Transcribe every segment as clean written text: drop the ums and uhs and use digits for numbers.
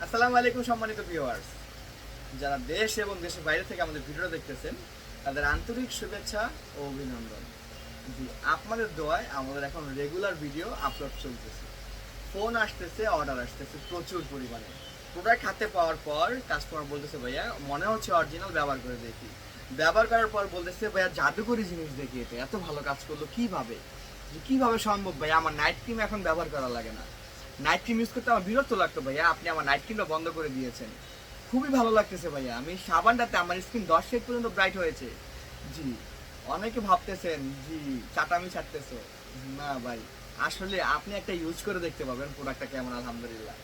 আসসালামু আলাইকুম সম্মানিত ভিউয়ার্স, যারা দেশ এবং দেশের বাইরে থেকে আমাদের ভিডিও দেখতেছেন তাদের আন্তরিক শুভেচ্ছা ও অভিনন্দন। জি, আপনাদের দোয়ায় আমাদের এখন রেগুলার ভিডিও আপলোড চলতেছে, ফোন আসতেছে, অর্ডার আসতেছে প্রচুর পরিমাণে। প্রোডাক্ট হাতে পাওয়ার পর কাস্টমার বলতেছে ভাইয়া মনে হচ্ছে অরিজিনাল, ব্যবহার করে দেখি। ব্যবহার করার পর বলতেছে ভাইয়া জাদুকরি জিনিস দেখি, এটা এত ভালো কাজ করলো কিভাবে, যে কিভাবে সম্ভব ভাইয়া, আমার নাইট ক্রিম এখন ব্যবহার করা লাগে না। নাইট ক্রিম ইউজ করতে আমার বিরক্ত লাগতো ভাইয়া, আপনি আমার নাইট ক্রিমটা বন্ধ করে দিয়েছেন, খুবই ভালো লাগতেছে ভাইয়া। আমি সাবানটাতে আমার স্কিন 10 শেড পর্যন্ত ব্রাইট হয়েছে। জি, অনেকে ভাবতেছেন জি চাটামি ছাড়তেছো, না ভাই, আসলে আপনি একটা ইউজ করে দেখতে পাবেন প্রোডাক্টটা কেমন। আলহামদুলিল্লাহ,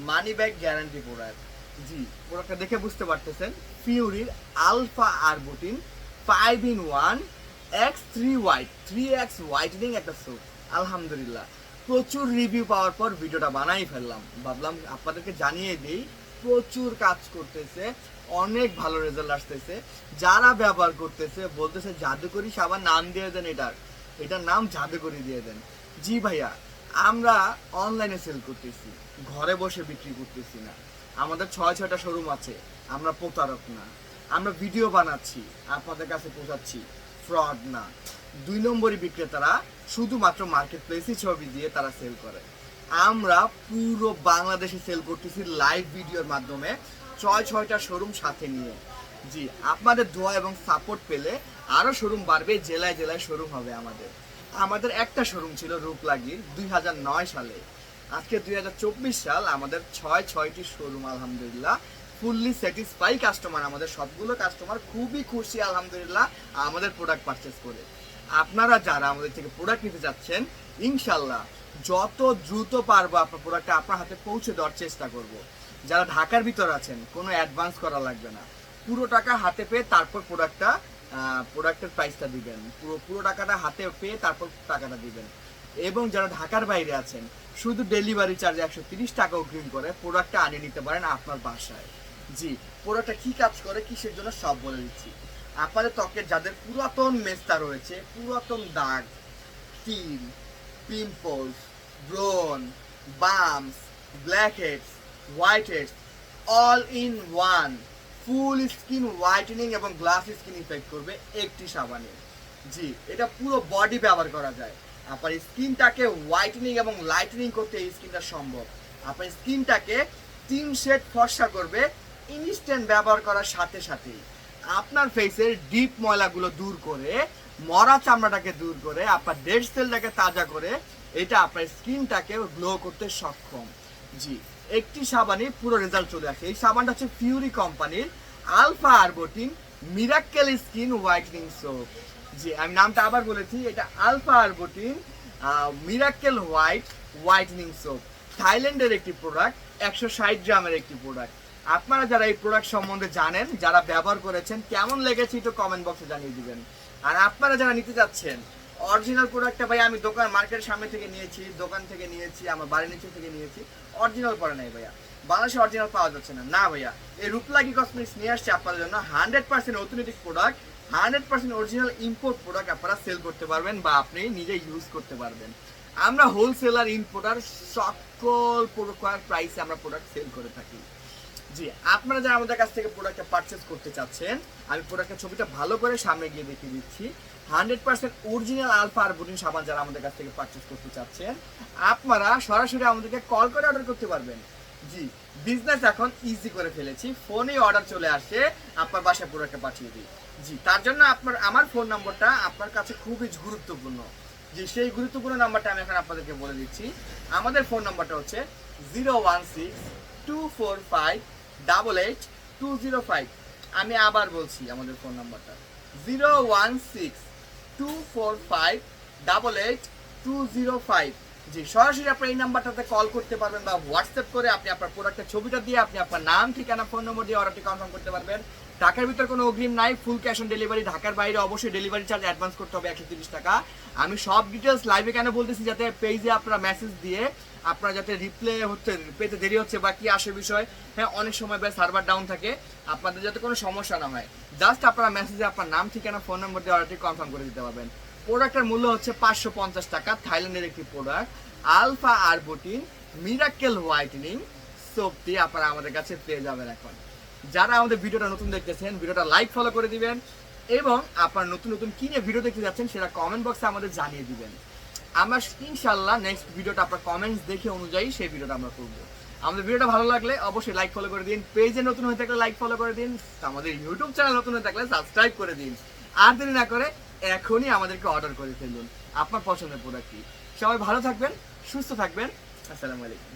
মানি ব্যাগ গ্যারান্টি প্রোডাক্ট। জি, প্রোডাক্টটা দেখে বুঝতে পারতেছেন, ফিউরির alpha arbutin 5 in 1 X3 white 3x whitening একটা সোপ। আলহামদুলিল্লাহ, প্রচুর রিভিউ পাওয়ার পর ভিডিওটা বানাই ফেললাম, ভাবলাম আপনাদেরকে জানিয়ে দিই। প্রচুর কাজ করতেছে, অনেক ভালো রেজাল্ট আসতেছে। যারা ব্যবহার করতেছে বলতেছে জাদুকরি সাবান নাম দিয়ে দেন, এটার নাম জাদুকরি দিয়ে দেন। জি ভাইয়া, আমরা অনলাইনে সেল করতেছি, ঘরে বসে বিক্রি করতেছি না। আমাদের 6টা শোরুম আছে, আমরা প্রতারক না। আমরা ভিডিও বানাচ্ছি, আপনাদের কাছে পৌঁছাচ্ছি, ফ্রড না। 2 নম্বরই বিক্রেতারা শুধুমাত্র মার্কেট প্লেসে ছবি দিয়ে তারা সেল করে। আমরা পুরো বাংলাদেশে সেল করতেছি লাইভ ভিডিওর মাধ্যমে, 6টা শোরুম সাথে নিয়ে। জি, আপনাদের দোয়া এবং সাপোর্ট পেলে আরো শোরুম বাড়বে, জেলায় জেলায় শোরুম হবে আমাদের। আমাদের একটা শোরুম ছিল রূপলাগির 2009 সালে। আজকে 2024 সাল, আমাদের 6টি শোরুম। আলহামদুলিল্লাহ, ফুললি স্যাটিসফাই কাস্টমার, আমাদের সবগুলো কাস্টমার খুবই খুশি আলহামদুলিল্লাহ আমাদের প্রোডাক্ট পারচেজ করে। আপনারা যারা আমাদের থেকে প্রোডাক্ট নিতে যাচ্ছেন, ইনশাল্লাহ যত দ্রুত পারবো আপনার প্রোডাক্টটা আপনার হাতে পৌঁছে দেওয়ার চেষ্টা করব। যারা ঢাকার ভিতর আছেন, কোনো অ্যাডভান্স করা লাগবে না, পুরো টাকা হাতে পেয়ে তারপর প্রোডাক্টের প্রাইসটা দিবেন, পুরো টাকাটা হাতে পেয়ে তারপর টাকাটা দিবেন। এবং যারা ঢাকার বাইরে আছেন, শুধু ডেলিভারি চার্জ 130 টাকা অগ্রিম করে প্রোডাক্টটা আনিয়ে নিতে পারেন আপনার বাসায়। জি, প্রোডাক্টটা কি কাজ করে, কিসের জন্য, সব বলে দিচ্ছি। আপনাদের ত্বকে যাদের পুরাতন মেস্তা রয়েছে, পুরাতন দাগ, তিল, পিম্পলস, ব্রন, bumps, blackheads, whiteheads, all in one full skin whitening এবং গ্লাস স্কিন ইফেক্ট করবে একটি সাবানে। জি, এটা পুরো বডি ব্যবহার করা যায়। আপনার স্কিনটাকে হোয়াইটেনিং এবং লাইটেনিং করতে এই স্কিনটা সম্ভব। আপনার স্কিনটাকে 3 শেড ফর্সা করবে ইনস্ট্যান্ট ব্যবহার করার সাথে সাথেই। আপনার ফেসের ডিপ ময়লাগুলো দূর করে, মরা চামড়াটাকে দূর করে, আপনার ডেড সেলটাকে তাজা করে, এটা আপনার স্কিনটাকে গ্লো করতে সক্ষম। জি, একটি সাবানে পুরো রেজাল্ট চলে আসে। এই সাবানটা হচ্ছে ফিউরি কোম্পানির alpha arbutin miracle skin whitening soap. জি, আমি নামটা আবার বলেছি, এটা alpha arbutin miracle whitening soap. থাইল্যান্ডের একটি প্রোডাক্ট, 160 গ্রামের একটি প্রোডাক্ট। আপনারা যারা এই প্রোডাক্ট সম্বন্ধে জানেন, যারা ব্যবহার করেছেন, কেমন লেগেছে একটু কমেন্ট বক্সে জানিয়ে দিবেন। আর আপনারা যারা নিতে যাচ্ছেন অরিজিনাল প্রোডাক্টটা, ভাই আমি দোকান মার্কেটের সামনে থেকে নিয়েছি, দোকান থেকে নিয়েছি, আমার বাড়ির নিচে থেকে নিয়েছি, অরিজিনাল পরে নাই ভাইয়া, বাংলাদেশে অরিজিনাল পাওয়া যাচ্ছে না। না ভাইয়া, এই রূপলাগি কসমেটিক্স নিয়ে আসছে আপনাদের জন্য 100% authentic product, 100% original import product আপনারা সেল করতে পারবেন বা আপনি নিজে ইউজ করতে পারবেন। আমরা হোলসেলার, ইম্পোর্টার সকল প্রকার প্রাইসে আমরা প্রোডাক্ট সেল করে থাকি। জি, আপনারা যারা আমাদের কাছ থেকে প্রোডাক্টটা পারচেজ করতে চাচ্ছেন, আমি প্রোডাক্টের ছবিটা ভালো করে সামনে গিয়ে দেখিয়ে দিচ্ছি। 100% অরিজিনাল আলফা আরবুটিন সাবান যারা আমাদের কাছ থেকে পারচেজ করতে চাচ্ছেন, আপনারা সরাসরি আমাদেরকে কল করে অর্ডার করতে পারবেন। জি, বিজনেস এখন ইজি করে ফেলেছি, ফোনেই অর্ডার চলে আসে, আপনার বাসায় প্রোডাক্টটা পাঠিয়ে দিই। জি, তার জন্য আমার ফোন নম্বরটা আপনার কাছে খুবই গুরুত্বপূর্ণ। জি, সেই গুরুত্বপূর্ণ নাম্বারটা আমি এখন আপনাদেরকে বলে দিচ্ছি। আমাদের ফোন নাম্বারটা হচ্ছে 016-245-88205। আমি আবার বলছি আমাদের ফোন নাম্বারটা 016-245-88205। জি, সরাসরি আপনার এই নাম্বারটাতে কল করতে পারবেন বা হোয়াটসঅ্যাপ করে আপনি আপনার প্রোডাক্টের ছবিটা দিয়ে আপনি আপনার নাম, ঠিকানা, ফোন নম্বর দিয়ে অর্ডারটি কনফার্ম করতে পারবেন। ঢাকার ভিতর কোনো অগ্রিম নাই, ফুল ক্যাশ অন ডেলিভারি। ঢাকার বাইরে অবশ্যই ডেলিভারি চার্জ অ্যাডভান্স করতে হবে 130 টাকা। আমি সব ডিটেলস লাইভে কেন বলতেছি, যাতে পেজে আপনারা মেসেজ দিয়ে আপনারা যাতে রিপ্লাই পেতে দেরি হচ্ছে বা কি আসে বিষয়, হ্যাঁ অনেক সময় সার্ভার ডাউন থাকে, আপনাদের যাতে কোনো সমস্যা না হয়, জাস্ট আপনারা মেসেজে আপনার নাম, ঠিকানা, ফোন নম্বর দিয়ে অর্ডারটি কনফার্ম করে দিতে পারবেন। প্রোডাক্টের মূল্য হচ্ছে 550 টাকা। থাইল্যান্ডের একটি product, alpha arbutin miracle whitening সোপটি আপনারা আমাদের কাছে পেয়ে যাবেন। এখন যারা আমাদের ভিডিওটা নতুন দেখতেছেন, ভিডিওটা লাইক ফলো করে দিবেন এবং আপনারা নতুন নতুন কি নিয়ে ভিডিও দেখতে যাচ্ছেন সেটা কমেন্ট বক্সে আমাদের জানিয়ে দিবেন। আমরা ইনশাআল্লাহ নেক্সট ভিডিওটা আপনার কমেন্টস দেখে অনুযায়ী সেই ভিডিওটা আমরা করব। আমাদের ভিডিওটা ভালো লাগলে অবশ্যই লাইক ফলো করে দিন, পেজে নতুন হয়ে থাকলে লাইক ফলো করে দিন, আমাদের ইউটিউব চ্যানেল নতুন হয়ে থাকলে সাবস্ক্রাইব করে দিন। আর দেরি না করে এখনই আমাদেরকে অর্ডার করে ফেলুন আপনার পছন্দের প্রোডাক্টটি। সবাই ভালো থাকবেন, সুস্থ থাকবেন। আসসালামু আলাইকুম।